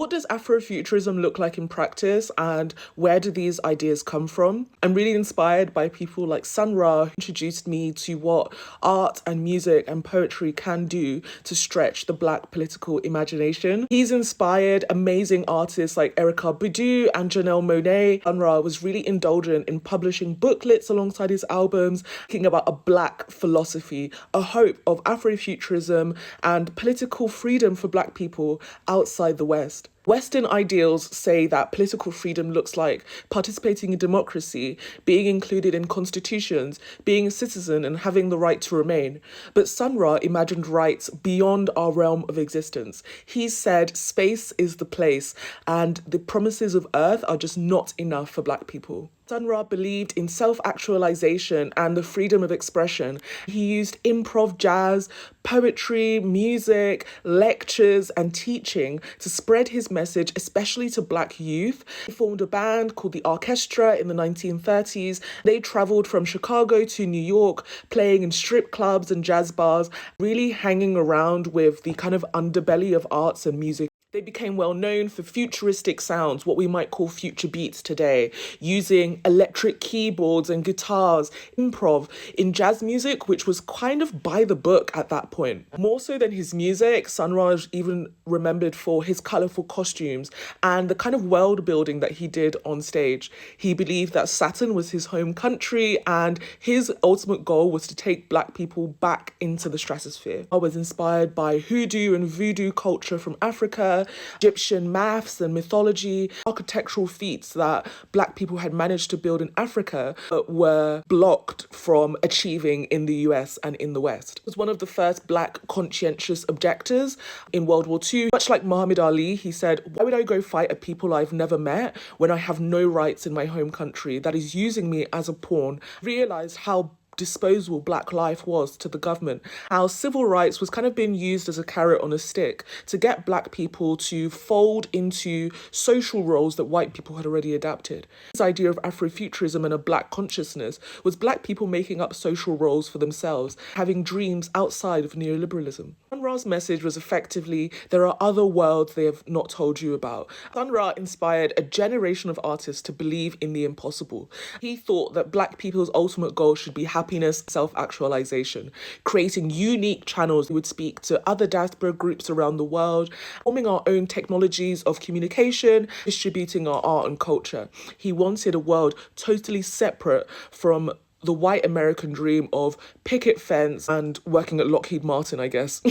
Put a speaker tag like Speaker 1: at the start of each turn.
Speaker 1: What does Afrofuturism look like in practice, and where do these ideas come from? I'm really inspired by people like Sun Ra, who introduced me to what art and music and poetry can do to stretch the Black political imagination. He's inspired amazing artists like Erykah Badu and Janelle Monáe. Sun Ra was really indulgent in publishing booklets alongside his albums, thinking about a Black philosophy, a hope of Afrofuturism and political freedom for Black people outside the West. Western ideals say that political freedom looks like participating in democracy, being included in constitutions, being a citizen, and having the right to remain. But Sun Ra imagined rights beyond our realm of existence. He said space is the place, and the promises of earth are just not enough for Black people. Sun Ra believed in self-actualization and the freedom of expression. He used improv jazz, poetry, music, lectures, and teaching to spread his message, especially to Black youth. He formed a band called the Orchestra in the 1930s. They traveled from Chicago to New York, playing in strip clubs and jazz bars, really hanging around with the kind of underbelly of arts and music. They became well known for futuristic sounds, what we might call future beats today, using electric keyboards and guitars, improv in jazz music, which was kind of by the book at that point. More so than his music, Sun Ra is even remembered for his colourful costumes and the kind of world building that he did on stage. He believed that Saturn was his home country, and his ultimate goal was to take Black people back into the stratosphere. I was inspired by hoodoo and voodoo culture from Africa, Egyptian maths and mythology, architectural feats that Black people had managed to build in Africa but were blocked from achieving in the US and in the West. He was one of the first Black conscientious objectors in World War II. Much like Muhammad Ali, he said, "Why would I go fight a people I've never met when I have no rights in my home country that is using me as a pawn?" Realized how disposable Black life was to the government, how civil rights was kind of being used as a carrot on a stick to get Black people to fold into social roles that white people had already adapted. This idea of Afrofuturism and a Black consciousness was Black people making up social roles for themselves, having dreams outside of neoliberalism. Sun Ra's message was effectively, there are other worlds they have not told you about. Sun Ra inspired a generation of artists to believe in the impossible. He thought that Black people's ultimate goal should be happiness, self-actualization, creating unique channels that would speak to other diaspora groups around the world, forming our own technologies of communication, distributing our art and culture. He wanted a world totally separate from the white American dream of picket fence and working at Lockheed Martin, I guess.